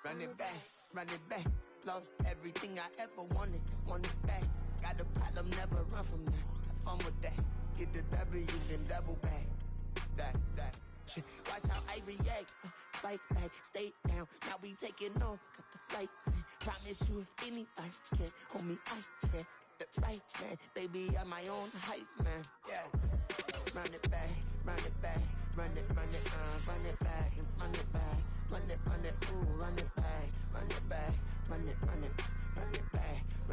run it back. Lost everything I ever wanted it back. Got a problem, never run from that. Have fun with that. Get the W, then double back. That shit. Watch how I react. Fight back, stay down. Now we taking off. Got the flight plan. Promise you, if anybody can hold me, I can. Get the right man, baby, I'm my own hype man. Yeah. Run it back, run it back, run it back, and run it back, ooh, run it back, run it back, run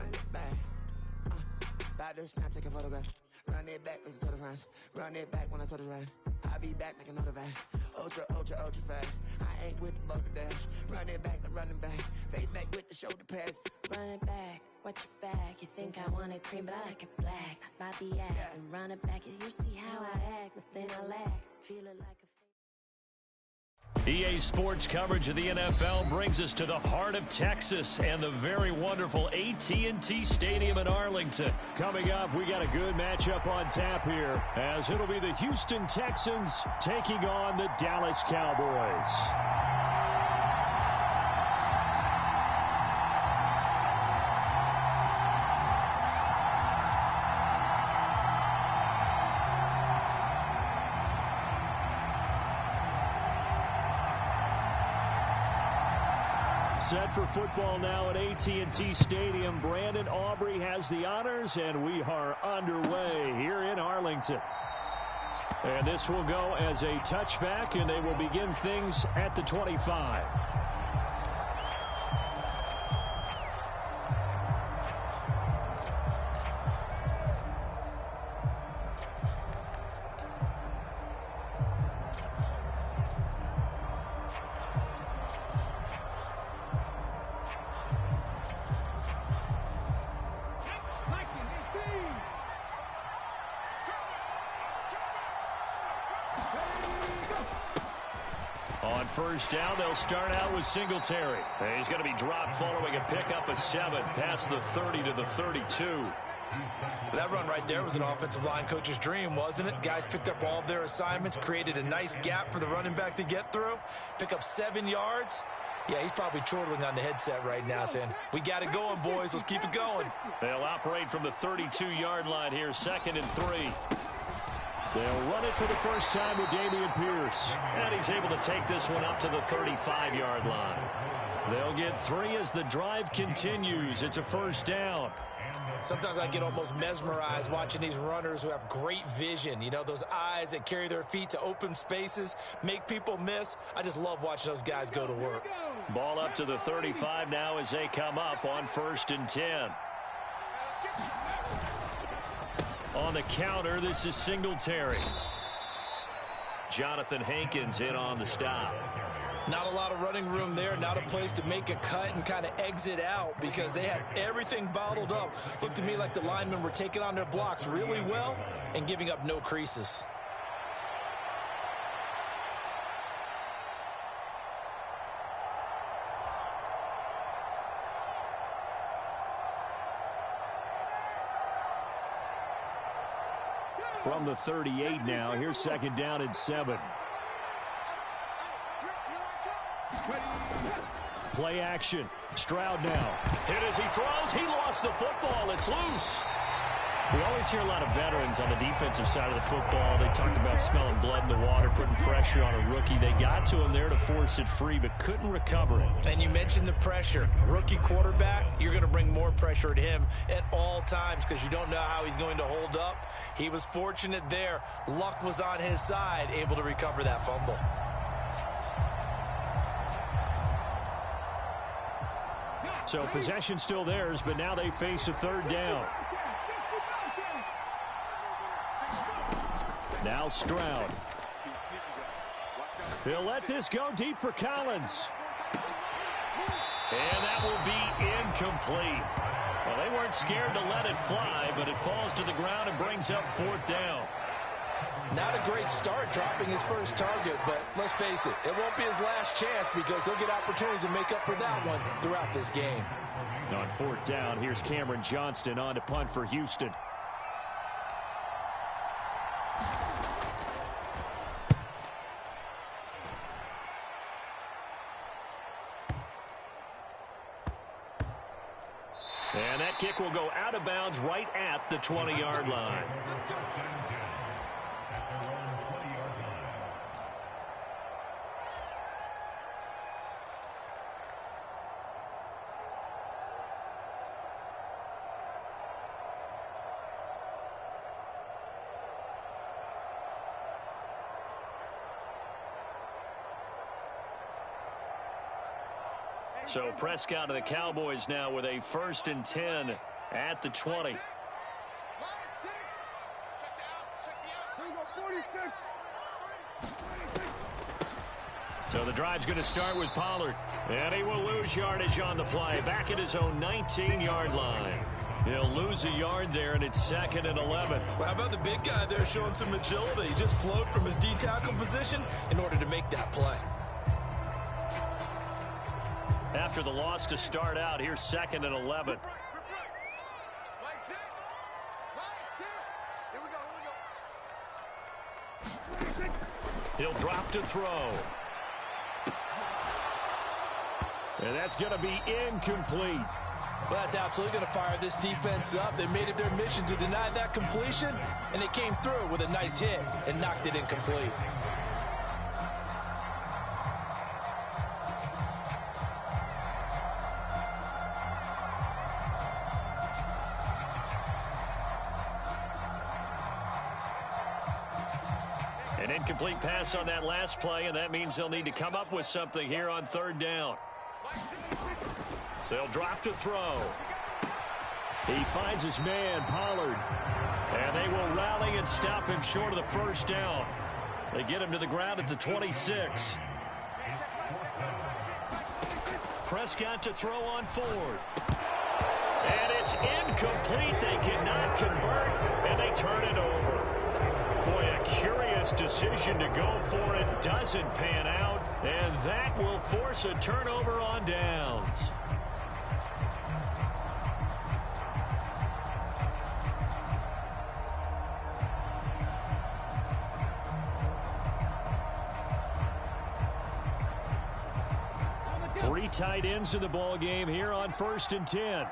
it back. About this, now take a photograph. Run it back, make it to the friends. Run it back when I told the rhyme. I'll be back, make another van. Ultra fast. I ain't with the boulder dash. Run it back, running back. Face back with the shoulder pads. Run it back, watch your back. You think I want it cream, but I like it black. Not by the act. Yeah. And run it back, you see how I act. Nothing I lack. Feel it like a EA Sports coverage of the NFL brings us to the heart of Texas and the very wonderful AT&T Stadium in Arlington. Coming up, we got a good matchup on tap here, as it'll be the Houston Texans taking on the Dallas Cowboys. Set for football now at AT&T Stadium. Brandon Aubrey has the honors, and we are underway here in Arlington. And this will go as a touchback, and they will begin things at the 25. On first down, they'll start out with Singletary. He's going to be dropped following a pickup of 7 past the 30 to the 32. That run right there was an offensive line coach's dream, wasn't it? Guys picked up all of their assignments, created a nice gap for the running back to get through, pick up 7 yards. Yeah, he's probably chortling on the headset right now saying, we got it going, boys. Let's keep it going. They'll operate from the 32-yard line here, 2nd and 3. They'll run it for the first time with Dameon Pierce. And he's able to take this one up to the 35-yard line. They'll get 3 as the drive continues. It's a first down. Sometimes I get almost mesmerized watching these runners who have great vision. You know, those eyes that carry their feet to open spaces, make people miss. I just love watching those guys go to work. Ball up to the 35 now as they come up on 1st and 10. On the counter, this is Singletary. Jonathan Hankins in on the stop. Not a lot of running room there, not a place to make a cut and kind of exit out because they had everything bottled up. Looked to me like the linemen were taking on their blocks really well and giving up no creases. From the 38 now, here's 2nd down and 7. Play action. Stroud now. Hit as he throws. He lost the football. It's loose. We always hear a lot of veterans on the defensive side of the football. They talk about smelling blood in the water, putting pressure on a rookie. They got to him there to force it free, but couldn't recover it. And you mentioned the pressure. Rookie quarterback, you're going to bring more pressure at him at all times because you don't know how he's going to hold up. He was fortunate there. Luck was on his side, able to recover that fumble. So possession still theirs, but now they face a 3rd down. Now Stroud. He'll let this go deep for Collins. And that will be incomplete. Well, they weren't scared to let it fly, but it falls to the ground and brings up 4th down. Not a great start dropping his first target, but let's face it, it won't be his last chance because he'll get opportunities to make up for that one throughout this game. On 4th down, here's Cameron Johnston on to punt for Houston. And that kick will go out of bounds right at the 20-yard line. So Prescott of the Cowboys now with a 1st and 10 at the 20. So the drive's going to start with Pollard. And he will lose yardage on the play. Back at his own 19-yard line. He'll lose a yard there, and it's 2nd and 11. Well, how about the big guy there showing some agility? He just flowed from his D-tackle position in order to make that play. After the loss to start out, here's 2nd and 11. He'll drop to throw. And that's going to be incomplete. Well, that's absolutely going to fire this defense up. They made it their mission to deny that completion, and they came through with a nice hit and knocked it incomplete. An incomplete pass on that last play, and that means they'll need to come up with something here on 3rd down. They'll drop to throw. He finds his man, Pollard. And they will rally and stop him short of the 1st down. They get him to the ground at the 26. Prescott to throw on 4th. And it's incomplete. They cannot convert, and they turn it over. Boy, a curious decision to go for it. Doesn't pan out, and that will force a turnover on downs. Three tight ends in the ball game here on 1st and 10.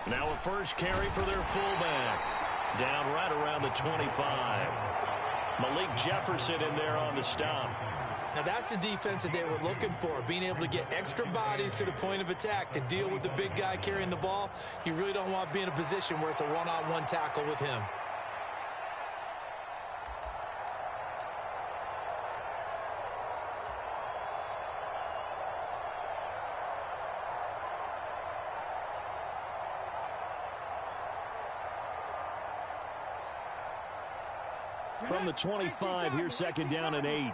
Now a first carry for their fullback. Down right around the 25. Malik Jefferson in there on the stop. Now that's the defense that they were looking for, being able to get extra bodies to the point of attack to deal with the big guy carrying the ball. You really don't want to be in a position where it's a one-on-one tackle with him. From the 25, here's 2nd down and 8.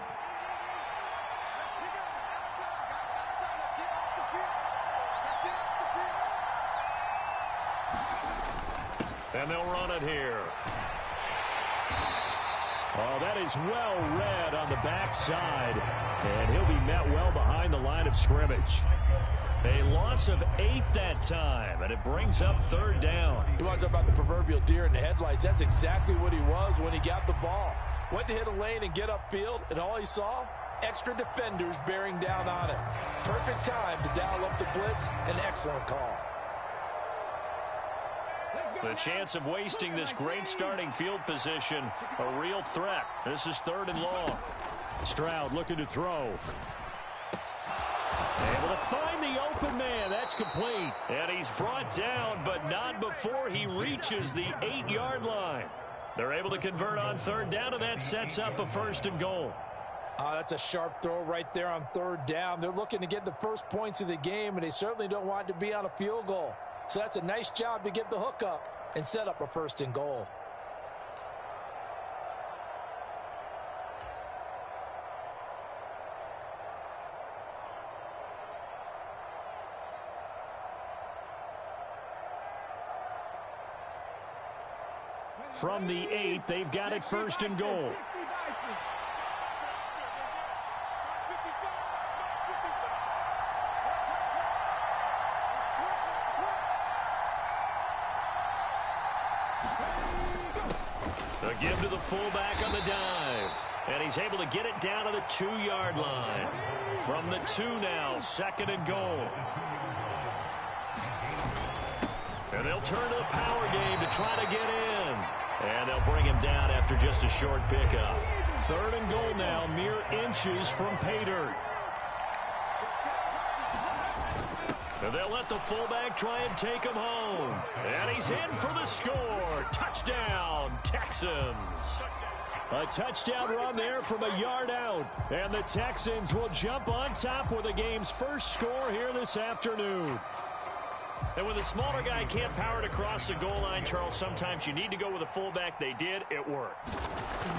And they'll run it here. Oh, that is well read on the backside. And he'll be met well behind the line of scrimmage. A loss of 8 that time, and it brings up 3rd down. You want to talk about the proverbial deer in the headlights. That's exactly what he was when he got the ball. Went to hit a lane and get upfield, and all he saw, extra defenders bearing down on it. Perfect time to dial up the blitz. An excellent call. The chance of wasting this great starting field position, a real threat. This is 3rd and long. Stroud looking to throw. Able to find the open man. That's complete. And he's brought down, but not before he reaches the 8-yard line. They're able to convert on 3rd down, and that sets up a 1st and goal. That's a sharp throw right there on 3rd down. They're looking to get the first points of the game, and they certainly don't want to be on a field goal. So that's a nice job to get the hook up and set up a 1st and goal. From the 8, they've got it 1st and goal. The give to the fullback on the dive. And he's able to get it down to the 2-yard line. From the 2 now, 2nd and goal. And they'll turn to the power game to try to get in. And they'll bring him down after just a short pickup. 3rd and goal now, mere inches from pay dirt. And they'll let the fullback try and take him home. And he's in for the score. Touchdown, Texans. A touchdown run there from a yard out. And the Texans will jump on top with the game's first score here this afternoon. And when the smaller guy can't power it across the goal line, Charles, sometimes you need to go with a fullback. They did. It worked.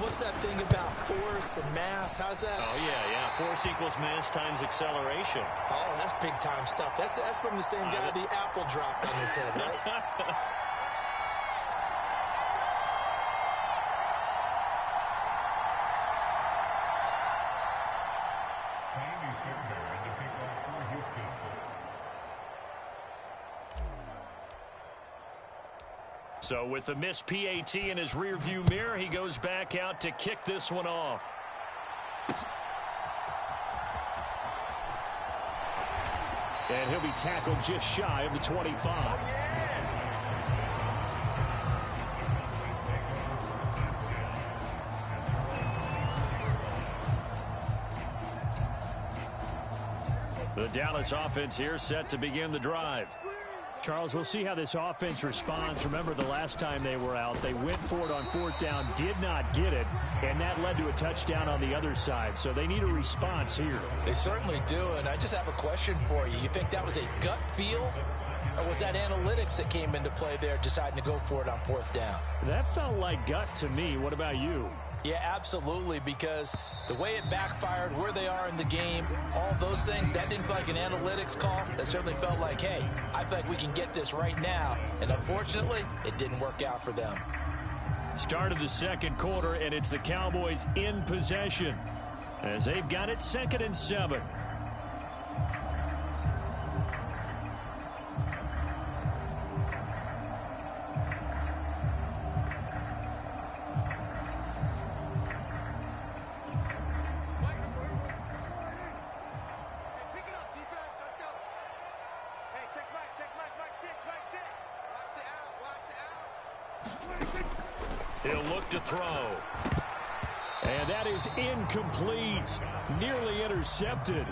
What's that thing about force and mass? How's that? Oh, yeah. Force equals mass times acceleration. Oh, that's big-time stuff. That's from the same guy the apple dropped on his head, right? So with the missed PAT in his rearview mirror, he goes back out to kick this one off. And he'll be tackled just shy of the 25. The Dallas offense here set to begin the drive. Charles, we'll see how this offense responds. Remember, the last time they were out, they went for it on 4th down, did not get it, and that led to a touchdown on the other side. So they need a response here. They certainly do, and I just have a question for you. You think that was a gut feel, or was that analytics that came into play there deciding to go for it on 4th down? That felt like gut to me. What about you? Yeah, absolutely, because the way it backfired, where they are in the game, all those things, that didn't feel like an analytics call. That certainly felt like, hey, I feel like we can get this right now. And unfortunately, it didn't work out for them. Start of the 2nd quarter, and it's the Cowboys in possession as they've got it 2nd and 7. He'll look to throw. And that is incomplete. Nearly intercepted.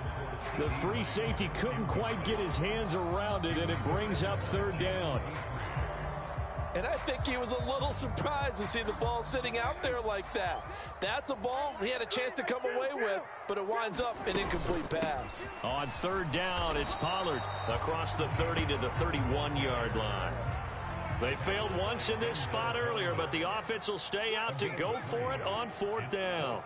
The free safety couldn't quite get his hands around it, and it brings up 3rd down. And I think he was a little surprised to see the ball sitting out there like that. That's a ball he had a chance to come away with, but it winds up an incomplete pass. On 3rd down, it's Pollard across the 30 to the 31-yard line. They failed once in this spot earlier, but the offense will stay out to go for it on 4th down.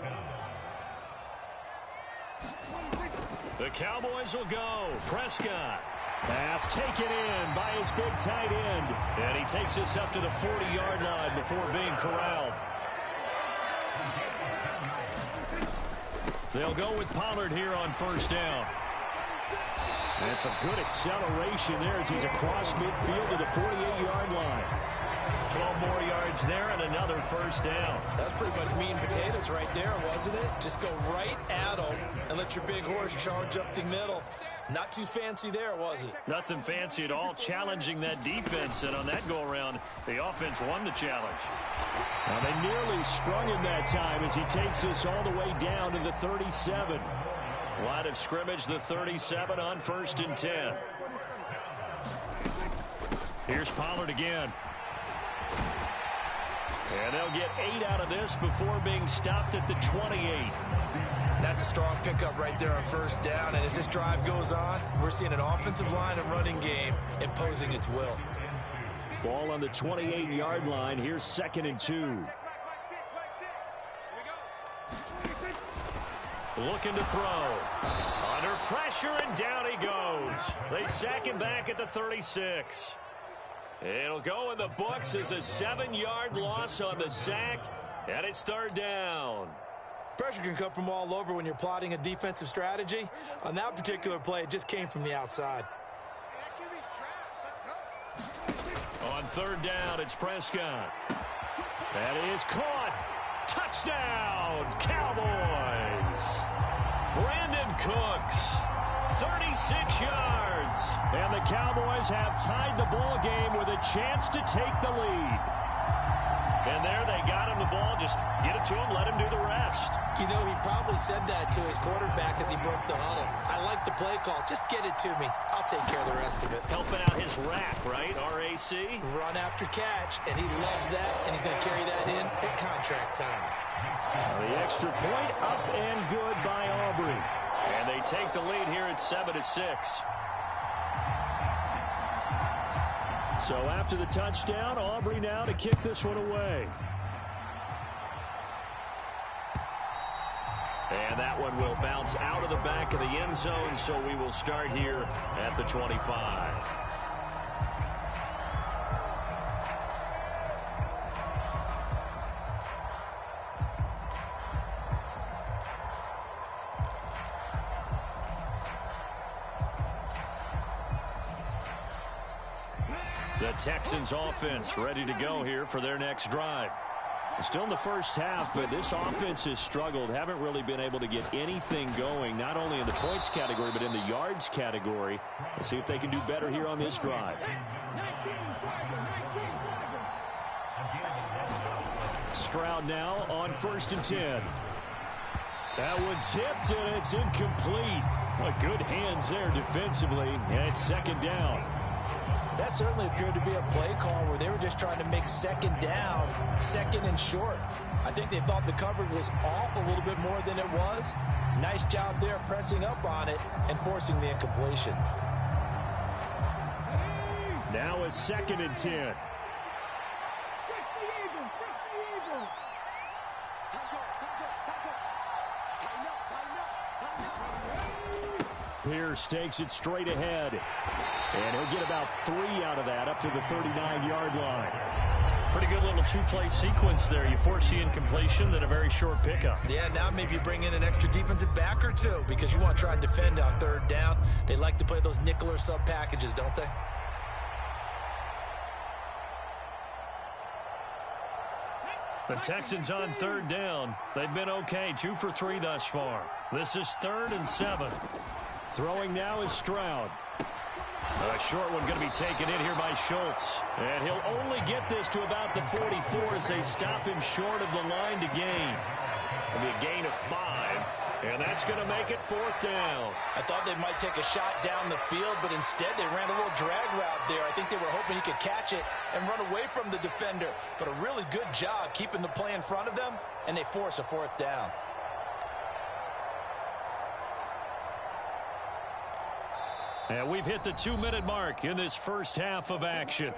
The Cowboys will go. Prescott. Pass taken in by his big tight end. And he takes us up to the 40-yard line before being corralled. They'll go with Pollard here on 1st down. And some good acceleration there as he's across midfield to the 48-yard line. 12 more yards there and another 1st down. That's pretty much meat and potatoes right there, wasn't it? Just go right at him and let your big horse charge up the middle. Not too fancy there, was it? Nothing fancy at all, challenging that defense. And on that go-around, the offense won the challenge. Now they nearly sprung him that time as he takes us all the way down to the 37. Line of scrimmage, the 37 on 1st and 10. Here's Pollard again. And they'll get 8 out of this before being stopped at the 28. That's a strong pickup right there on 1st down. And as this drive goes on, we're seeing an offensive line and running game imposing its will. Ball on the 28-yard line. Here's 2nd and 2. Looking to throw. Under pressure, and down he goes. They sack him back at the 36. It'll go in the books as a 7-yard loss on the sack, and it's 3rd down. Pressure can come from all over when you're plotting a defensive strategy. On that particular play, it just came from the outside. On 3rd down, it's Prescott. That is caught. Touchdown, Cowboys. Brandon Cooks, 36 yards. And the Cowboys have tied the ball game with a chance to take the lead. And there they got him the ball. Just get it to him, let him do the rest. You know, he probably said that to his quarterback as he broke the huddle. I like the play call. Just get it to me. I'll take care of the rest of it. Helping out his rack, right? RAC. Run after catch, and he loves that, and he's going to carry that in at contract time. The extra point up and good by Aubrey. And they take the lead here at 7-6. So after the touchdown, Aubrey now to kick this one away. And that one will bounce out of the back of the end zone, so we will start here at the 25. The Texans offense ready to go here for their next drive. Still in the first half, but this offense has struggled. Haven't really been able to get anything going, not only in the points category, but in the yards category. Let's see if they can do better here on this drive. Stroud now on 1st and 10. That one tipped, and it's incomplete. What good hands there defensively, and it's 2nd down. That certainly appeared to be a play call where they were just trying to make 2nd down, 2nd and short. I think they thought the coverage was off a little bit more than it was. Nice job there pressing up on it and forcing the incompletion. Now a 2nd and 10. Pierce takes it straight ahead. And he'll get about 3 out of that up to the 39-yard line. Pretty good little two-play sequence there. You force the incompletion, then a very short pickup. Yeah, now maybe you bring in an extra defensive back or two because you want to try and defend on 3rd down. They like to play those nickel or sub packages, don't they? The Texans on 3rd down. They've been okay, 2 for 3 thus far. This is 3rd and 7. Throwing now is Stroud. A short one going to be taken in here by Schultz. And he'll only get this to about the 44 as they stop him short of the line to gain. It'll be a gain of 5. And that's going to make it 4th down. I thought they might take a shot down the field, but instead they ran a little drag route there. I think they were hoping he could catch it and run away from the defender. But a really good job keeping the play in front of them, and they force a 4th down. And we've hit the 2-minute mark in this first half of action.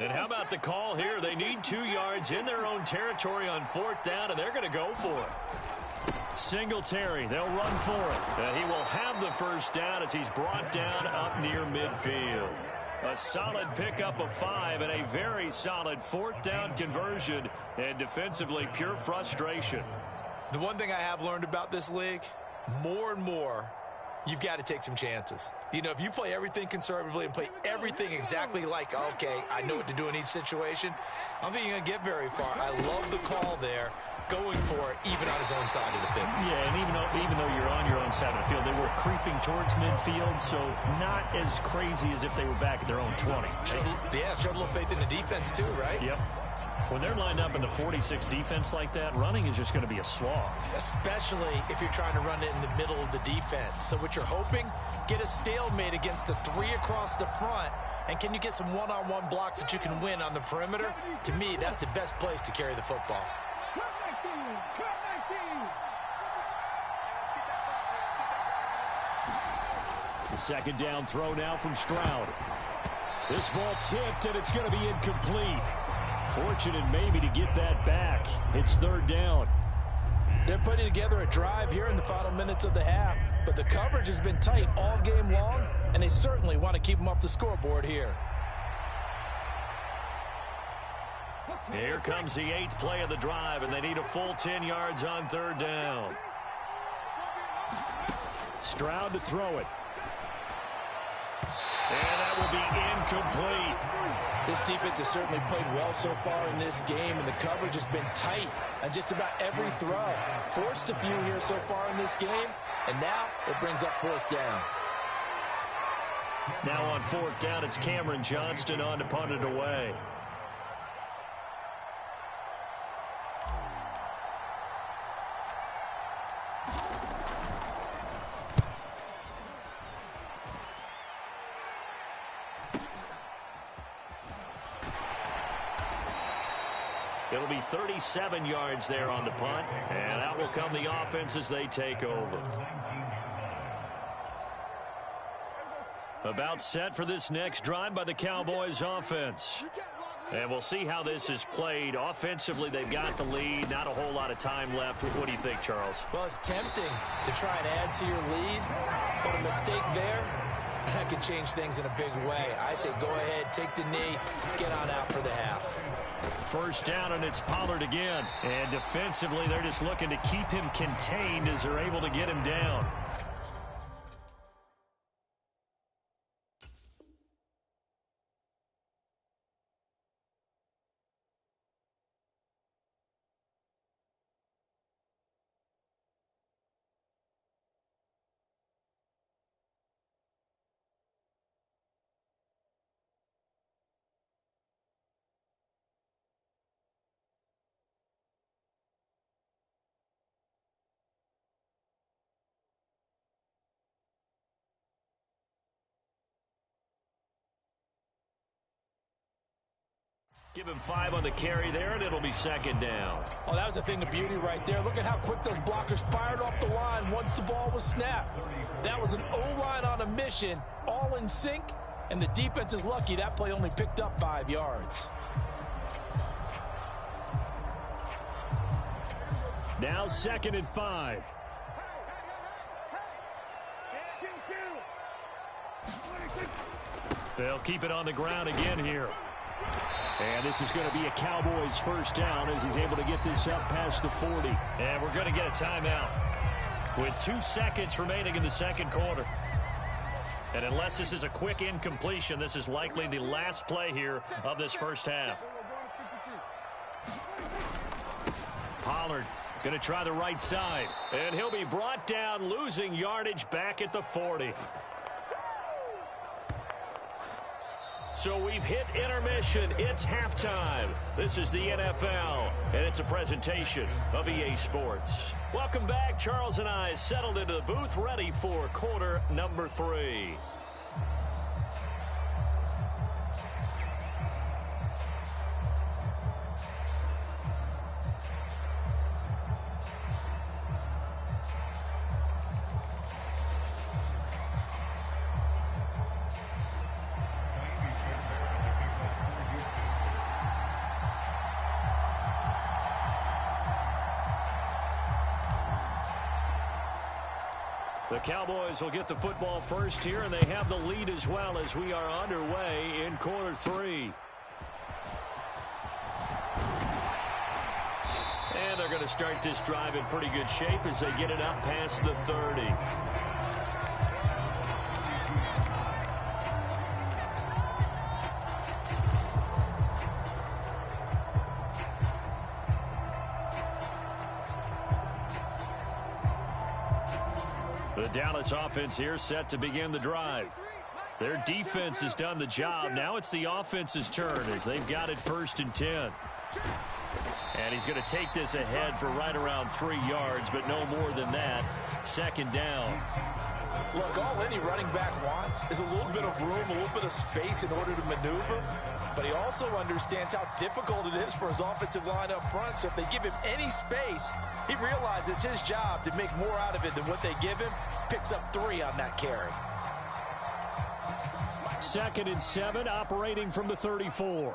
And how about the call here? They need 2 yards in their own territory on 4th down, and they're going to go for it. Singletary, they'll run for it. And he will have the 1st down as he's brought down up near midfield. A solid pickup of 5 and a very solid 4th down conversion. And defensively, pure frustration. The one thing I have learned about this league, more and more, you've got to take some chances. You know, if you play everything conservatively and play everything exactly like, okay, I know what to do in each situation, I don't think you're going to get very far. I love the call there, going for it, even on his own side of the field. Yeah, and even though you're on your own side of the field, they were creeping towards midfield, so not as crazy as if they were back at their own 20. Showed a little faith in the defense too, right? Yep. When they're lined up in the 46 defense like that, running is just going to be a slog. Especially if you're trying to run it in the middle of the defense. So what you're hoping, get a stalemate against the 3 across the front, and can you get some one-on-one blocks that you can win on the perimeter? To me, that's the best place to carry the football. The 2nd down throw now from Stroud. This ball tipped, and it's going to be incomplete. Fortunate maybe to get that back. It's third down. They're putting together a drive here in the final minutes of the half, but the coverage has been tight all game long, and they certainly want to keep them off the scoreboard here. Here comes the 8th play of the drive, and they need a full 10 yards on third down. Stroud to throw it. And that will be incomplete. This defense has certainly played well so far in this game, and the coverage has been tight on just about every throw. Forced a few here so far in this game, and now it brings up fourth down. Now on fourth down, it's Cameron Johnston on to punt it away. It'll be 37 yards there on the punt, and out will come the offense as they take over. About set for this next drive by the Cowboys offense. And we'll see how this is played. Offensively, they've got the lead. Not a whole lot of time left. What do you think, Charles? Well, it's tempting to try and add to your lead, but a mistake there, that could change things in a big way. I say go ahead, take the knee, get on out for the half. First down, and it's Pollard again. And defensively, they're just looking to keep him contained as they're able to get him down. Give him 5 on the carry there, and it'll be second down. Oh, that was a thing of beauty right there. Look at how quick those blockers fired off the line once the ball was snapped. That was an O-line on a mission, all in sync, and the defense is lucky that play only picked up 5 yards. Now 2nd and 5. They'll keep it on the ground again here. And this is going to be a Cowboys first down as he's able to get this up past the 40. And we're going to get a timeout with 2 seconds remaining in the second quarter. And unless this is a quick incompletion, this is likely the last play here of this first half. Pollard going to try the right side. And he'll be brought down, losing yardage back at the 40. So we've hit intermission. It's halftime. This is the NFL, and it's a presentation of EA Sports. Welcome back. Charles and I settled into the booth, ready for quarter number 3. The Cowboys will get the football first here, and they have the lead as well as we are underway in quarter 3. And they're going to start this drive in pretty good shape as they get it up past the 30. The Dallas offense here set to begin the drive. Their defense has done the job. Now it's the offense's turn as they've got it 1st and 10. And he's going to take this ahead for right around 3 yards, but no more than that. 2nd down. Look, all any running back wants is a little bit of room, a little bit of space in order to maneuver. But he also understands how difficult it is for his offensive line up front. So if they give him any space, he realizes his job to make more out of it than what they give him. Picks up 3 on that carry. 2nd and 7, operating from the 34.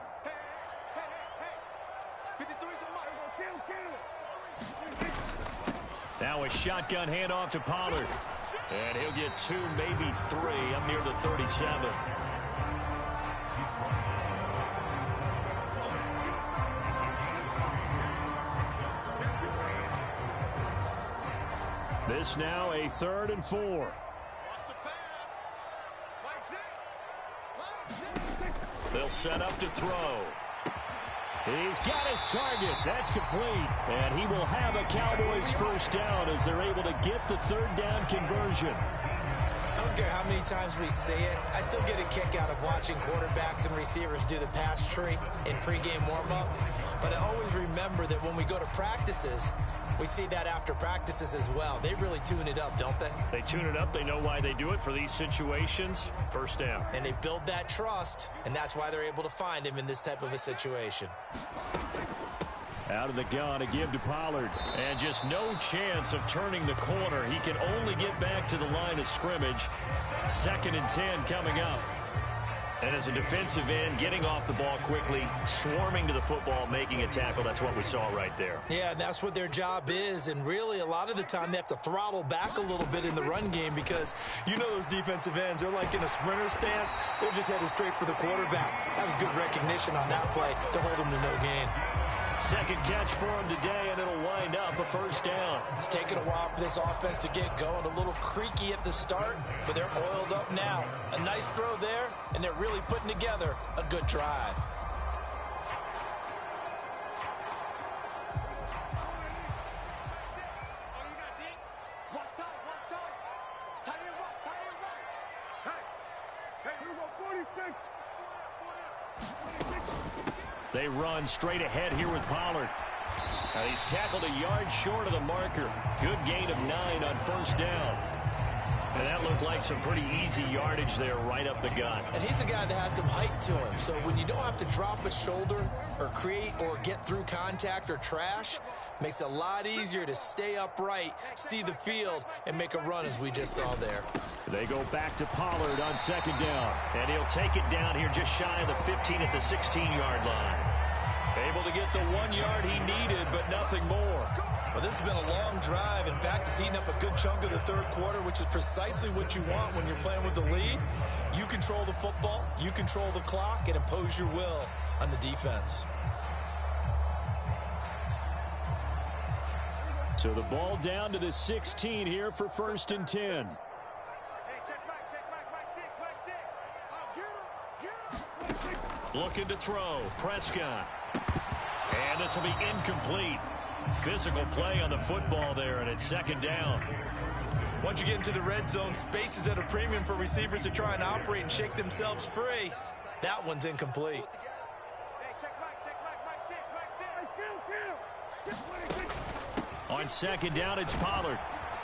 Now a shotgun handoff to Pollard. And he'll get 2, maybe 3, up near the 37. This now a 3rd and 4. They'll set up to throw. He's got his target. That's complete. And he will have a Cowboys first down as they're able to get the 3rd down conversion. I don't care how many times we say it, I still get a kick out of watching quarterbacks and receivers do the pass tree in pregame warm-up. But I always remember that when we go to practices, we see that after practices as well. They really tune it up, don't they? They tune it up. They know why they do it for these situations. First down. And they build that trust, and that's why they're able to find him in this type of a situation. Out of the gun, a give to Pollard. And just no chance of turning the corner. He can only get back to the line of scrimmage. 2nd and 10 coming up. And as a defensive end, getting off the ball quickly, swarming to the football, making a tackle. That's what we saw right there. Yeah, and that's what their job is. And really, a lot of the time, they have to throttle back a little bit in the run game because you know those defensive ends, they're like in a sprinter stance. They're just headed straight for the quarterback. That was good recognition on that play to hold him to no gain. 2nd catch for him today, and it'll wind up a first down. It's taken a while for this offense to get going. A little creaky at the start, but they're oiled up now. A nice throw there, and they're really putting together a good drive. They run straight ahead here with Pollard. And he's tackled a yard short of the marker. Good gain of 9 on first down. And that looked like some pretty easy yardage there right up the gut. And he's a guy that has some height to him. So when you don't have to drop a shoulder or create or get through contact or trash, makes it a lot easier to stay upright, see the field, and make a run as we just saw there. They go back to Pollard on 2nd down. And he'll take it down here just shy of the 15 at the 16-yard line. Able to get the 1 yard he needed, but nothing more. Well, this has been a long drive. In fact, it's eaten up a good chunk of the 3rd quarter, which is precisely what you want when you're playing with the lead. You control the football, you control the clock, and impose your will on the defense. So the ball down to the 16 here for 1st and 10. Looking to throw. Prescott. And this will be incomplete. Physical play on the football there, and it's 2nd down. Once you get into the red zone, space is at a premium for receivers to try and operate and shake themselves free. That one's incomplete. On 2nd down, it's Pollard.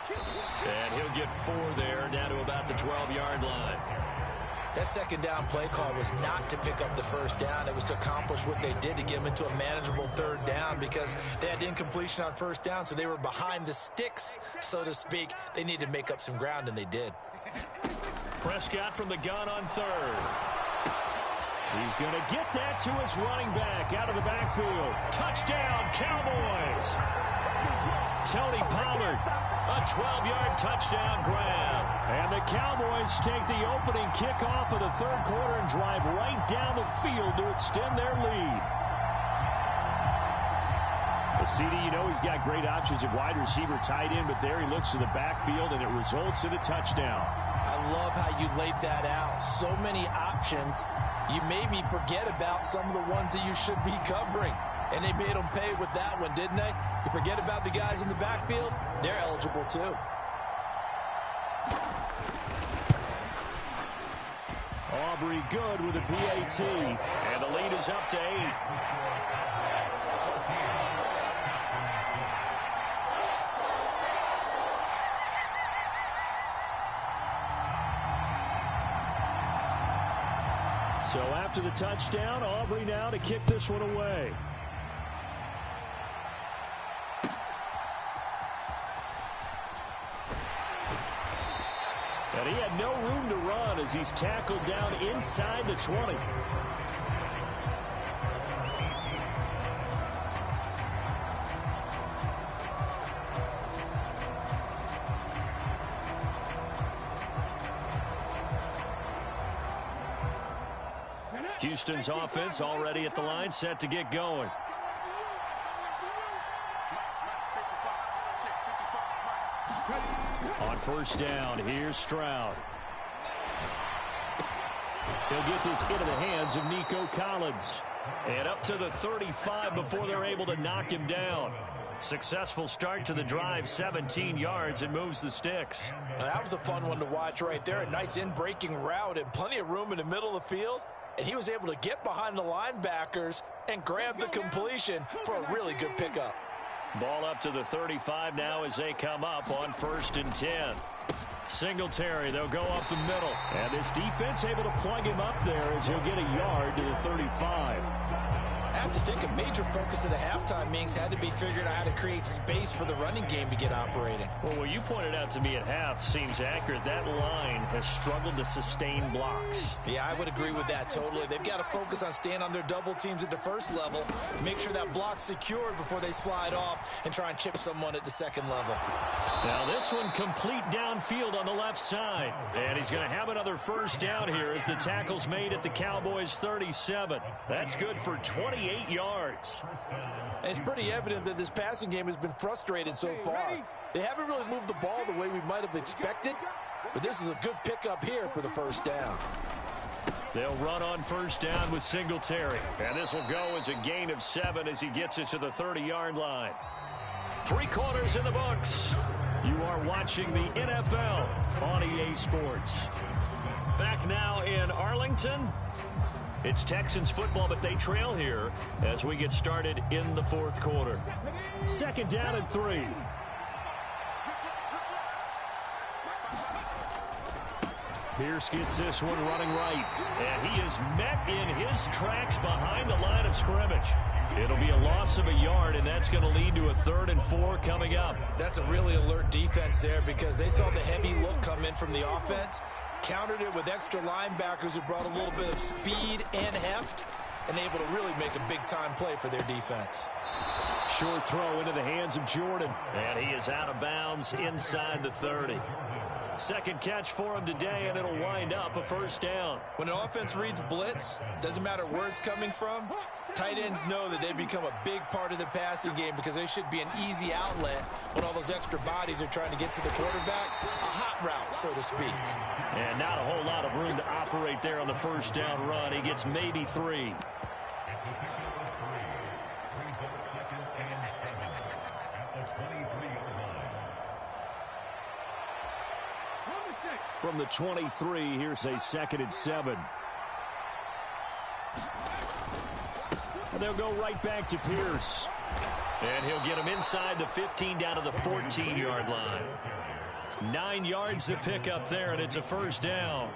And he'll get 4 there, down to about the 12-yard line. That 2nd down play call was not to pick up the first down. It was to accomplish what they did to get them into a manageable 3rd down because they had incompletion on first down, so they were behind the sticks, so to speak. They needed to make up some ground, and they did. Prescott from the gun on 3rd. He's going to get that to his running back out of the backfield. Touchdown, Cowboys! Tony Pollard, a 12-yard touchdown grab. And the Cowboys take the opening kickoff of the 3rd quarter and drive right down the field to extend their lead. The CD, you know, he's got great options at wide receiver, tight end, but there he looks to the backfield, and it results in a touchdown. I love how you laid that out. So many options. You maybe forget about some of the ones that you should be covering. And they made them pay with that one, didn't they? You forget about the guys in the backfield, they're eligible too. Aubrey good with a PAT. And the lead is up to 8. So after the touchdown, Aubrey now to kick this one away. And he had no room to run as he's tackled down inside the 20. Houston's offense already at the line, set to get going. On first down, here's Stroud. He'll get this into the hands of Nico Collins. And up to the 35 before they're able to knock him down. Successful start to the drive, 17 yards, and moves the sticks. Now, that was a fun one to watch right there. A nice in-breaking route and plenty of room in the middle of the field. And he was able to get behind the linebackers and grab the completion for a really good pickup. Ball up to the 35 now as they come up on 1st and 10. Singletary, they'll go up the middle. And this defense able to plug him up there as he'll get a yard to the 35. I have to think a major focus of the halftime meetings had to be figuring out how to create space for the running game to get operating. Well, what you pointed out to me at half seems accurate. That line has struggled to sustain blocks. Yeah, I would agree with that totally. They've got to focus on staying on their double teams at the first level, make sure that block's secured before they slide off and try and chip someone at the second level. Now this one complete downfield on the left side. And he's going to have another first down here as the tackle's made at the Cowboys' 37. That's good for 28 yards. And it's pretty evident that this passing game has been frustrated so far. They haven't really moved the ball the way we might have expected, but this is a good pickup here for the first down. They'll run on first down with Singletary. And this will go as a gain of 7 as he gets it to the 30-yard line. 3 quarters in the books. You are watching the NFL on EA Sports. Back now in Arlington. It's Texans football, but they trail here as we get started in the 4th quarter. 2nd down and 3. Pierce gets this one running right. And he is met in his tracks behind the line of scrimmage. It'll be a loss of a yard, and that's going to lead to a 3rd and 4 coming up. That's a really alert defense there because they saw the heavy look come in from the offense, countered it with extra linebackers who brought a little bit of speed and heft, and able to really make a big-time play for their defense. Short throw into the hands of Jordan, and he is out of bounds inside the 30. Second catch for him today, and it'll wind up a first down. When an offense reads blitz, doesn't matter where it's coming from, tight ends know that they become a big part of the passing game because they should be an easy outlet when all those extra bodies are trying to get to the quarterback. A hot route, so to speak. And not a whole lot of room to operate there on the first down run. He gets maybe 3. From the 23, here's a 2nd and 7. And they'll go right back to Pierce. And he'll get him inside the 15 down to the 14-yard line. 9 yards to pick up there, and it's a first down.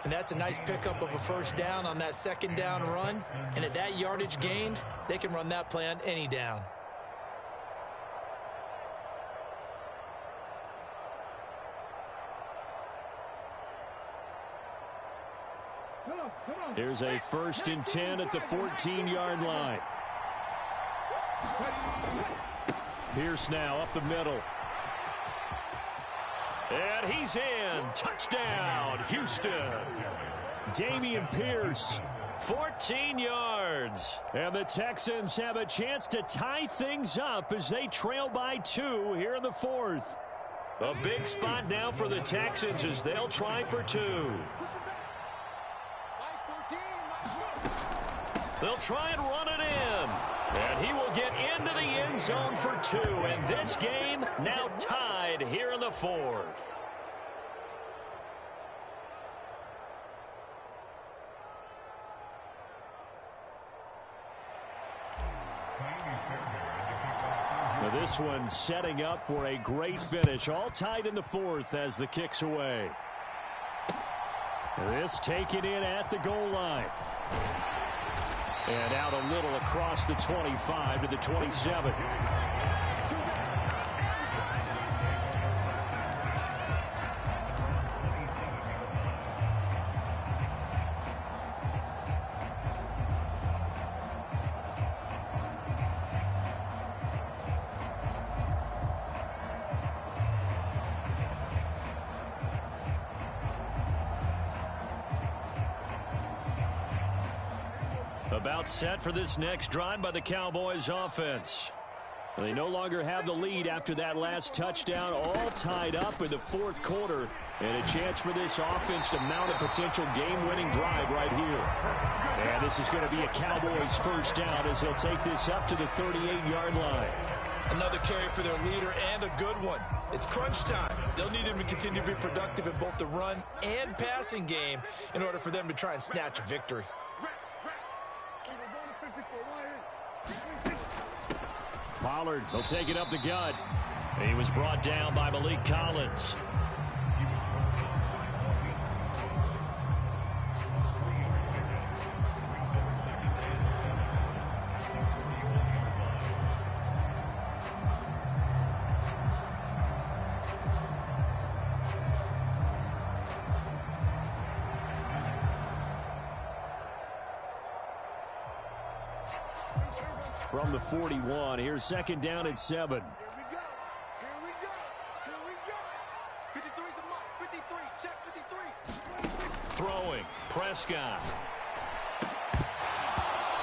And that's a nice pickup of a first down on that 2nd down run. And at that yardage gained, they can run that play on any down. Here's a 1st and 10 at the 14-yard line. Pierce now up the middle. And he's in. Touchdown, Houston. Dameon Pierce, 14 yards. And the Texans have a chance to tie things up as they trail by 2 here in the 4th. A big spot now for the Texans as they'll try for 2. They'll try and run it in. And he will get into the end zone for 2. And this game now tied here in the 4th. Now this one setting up for a great finish. All tied in the 4th as the kick's away. This taken in at the goal line. And out a little across the 25 to the 27. About set for this next drive by the Cowboys offense. They no longer have the lead after that last touchdown, all tied up in the fourth quarter. And a chance for this offense to mount a potential game-winning drive right here. And this is going to be a Cowboys first down as they'll take this up to the 38-yard line. Another carry for their leader and a good one. It's crunch time. They'll need him to continue to be productive in both the run and passing game in order for them to try and snatch a victory. Pollard will take it up the gut. He was brought down by Malik Collins. From the 41, here's second down at 7. Here we go. Here we go. Here we go. 53's the mark. 53. Check 53. Throwing. Prescott.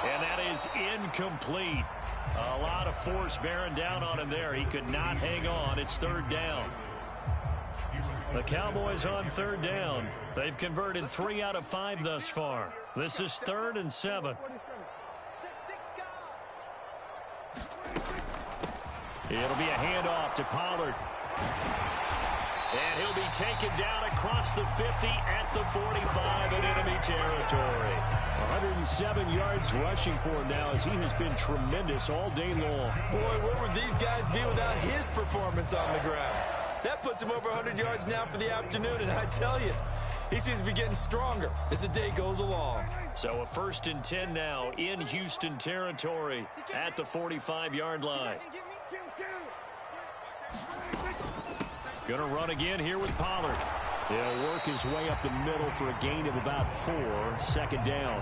And that is incomplete. A lot of force bearing down on him there. He could not hang on. It's third down. The Cowboys on third down. They've converted 3 out of 5 thus far. This is 3rd and 7. It'll be a handoff to Pollard. And he'll be taken down across the 50 at the 45 in enemy territory. 107 yards rushing for him now as he has been tremendous all day long. Boy, where would these guys be without his performance on the ground? That puts him over 100 yards now for the afternoon, and I tell you, he seems to be getting stronger as the day goes along. So a 1st and 10 now in Houston territory at the 45-yard line. Gonna run again here with Pollard. He'll work his way up the middle for a gain of about 4. Second down.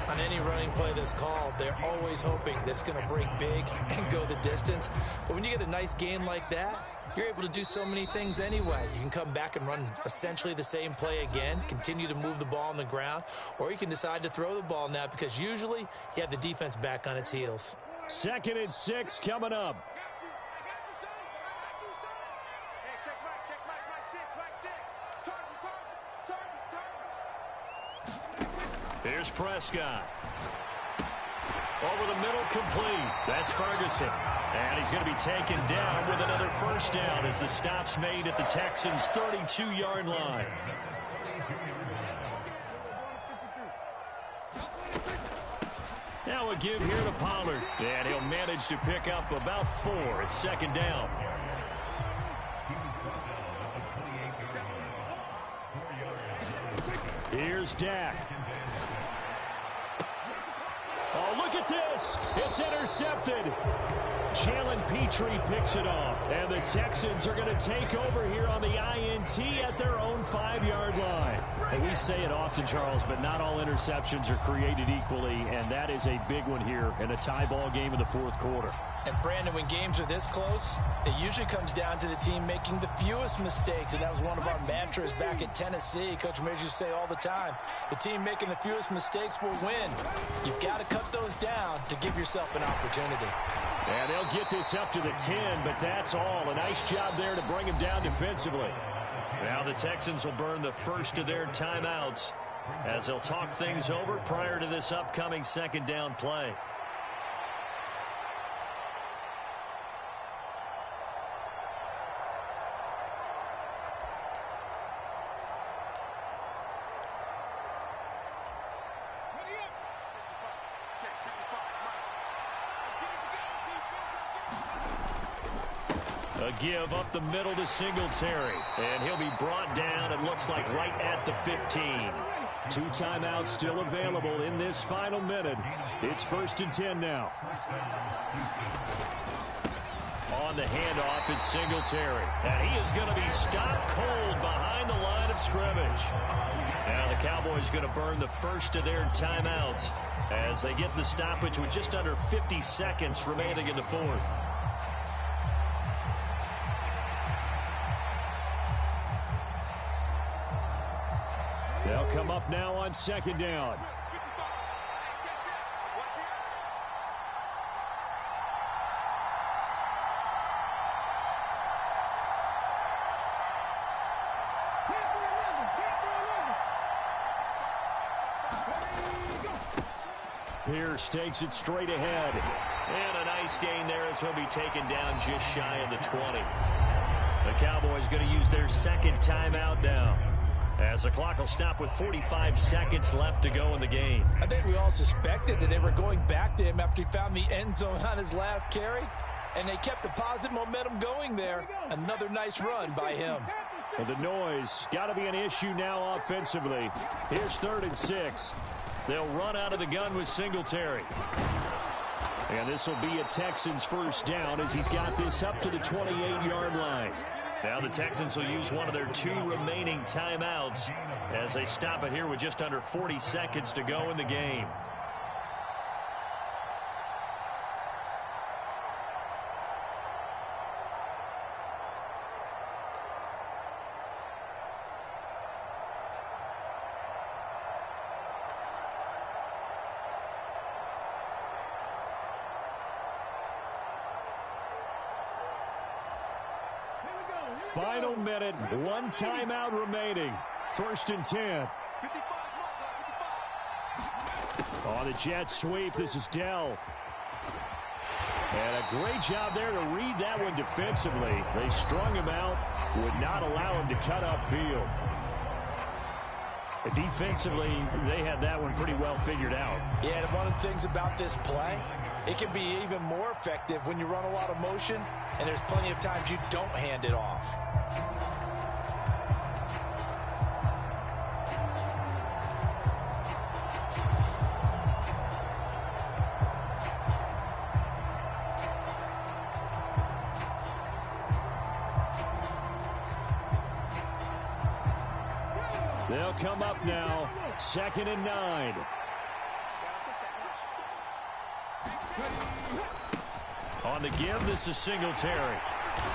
On any running play that's called, they're always hoping that it's going to break big and go the distance. But when you get a nice gain like that, you're able to do so many things anyway. You can come back and run essentially the same play again, continue to move the ball on the ground, or you can decide to throw the ball now because usually you have the defense back on its heels. 2nd and 6 coming up. Here's Prescott. Over the middle, complete. That's Ferguson. And he's going to be taken down with another first down as the stop's made at the Texans' 32-yard line. Now a give here to Pollard. And he'll manage to pick up about 4 at second down. Here's Dak. Oh, look at this. It's intercepted. Jalen Petrie picks it off. And the Texans are going to take over here on the INT at their own 5-yard line. And we say it often, Charles, but not all interceptions are created equally. And that is a big one here in a tie ball game in the fourth quarter. And, Brandon, when games are this close, it usually comes down to the team making the fewest mistakes. And that was one of our mantras back at Tennessee. Coach Mears used to say all the time, the team making the fewest mistakes will win. You've got to cut those down to give yourself an opportunity. And they'll get this up to the 10, but that's all. A nice job there to bring him down defensively. Now the Texans will burn the first of their timeouts as they'll talk things over prior to this upcoming second down play. A give up the middle to Singletary. And he'll be brought down, it looks like, right at the 15. 2 timeouts still available in this final minute. It's 1st and 10 now. On the handoff, it's Singletary. And he is going to be stopped cold behind the line of scrimmage. Now the Cowboys going to burn the first of their timeouts as they get the stoppage with just under 50 seconds remaining in the fourth. They'll come up now on second down. Pierce takes it straight ahead. And a nice gain there as he'll be taken down just shy of the 20. The Cowboys going to use their second timeout now, as the clock will stop with 45 seconds left to go in the game. I think we all suspected that they were going back to him after he found the end zone on his last carry, and they kept the positive momentum going there. Another nice run by him. Well, the noise got to be an issue now offensively. Here's 3rd and 6. They'll run out of the gun with Singletary. And this will be a Texans first down as he's got this up to the 28-yard line. Now the Texans will use one of their 2 remaining timeouts as they stop it here with just under 40 seconds to go in the game. Final minute, 1 timeout remaining. 1st and 10. On the jet sweep, this is Dell. And a great job there to read that one defensively. They strung him out, would not allow him to cut upfield. Defensively, they had that one pretty well figured out. Yeah, and one of the things about this play, it can be even more effective when you run a lot of motion, and there's plenty of times you don't hand it off. They'll come up now, 2nd and 9. On the give, this is Singletary.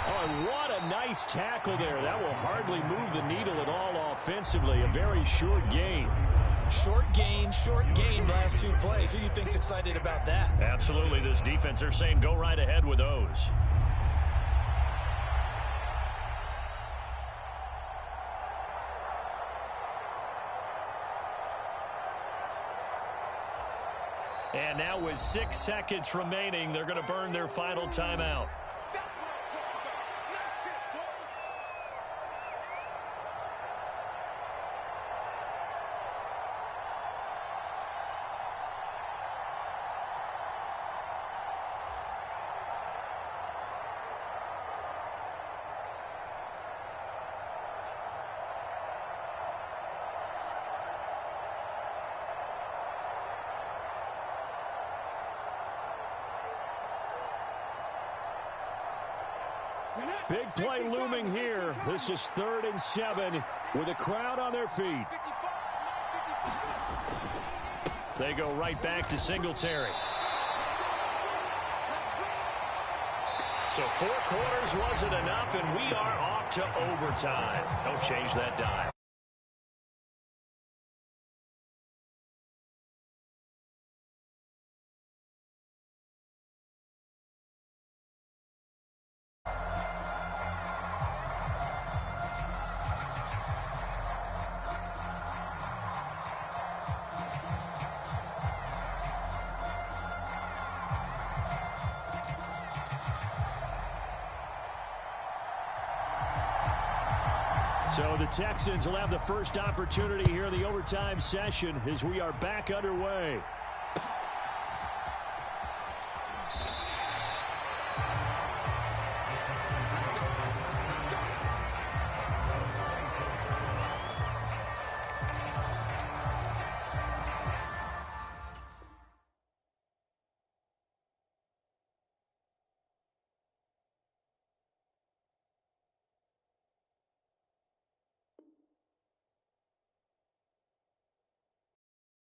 Oh, and what a nice tackle there. That will hardly move the needle at all offensively. A very short gain. Short gain, last 2 plays. Who do you think's excited about that? Absolutely, this defense, they're saying go right ahead with those. And now with 6 seconds remaining, they're going to burn their final timeout. Big play looming here. This is 3rd and 7 with a crowd on their feet. They go right back to Singletary. So 4 quarters wasn't enough, and we are off to overtime. Don't change that dime. So the Texans will have the first opportunity here in the overtime session as we are back underway.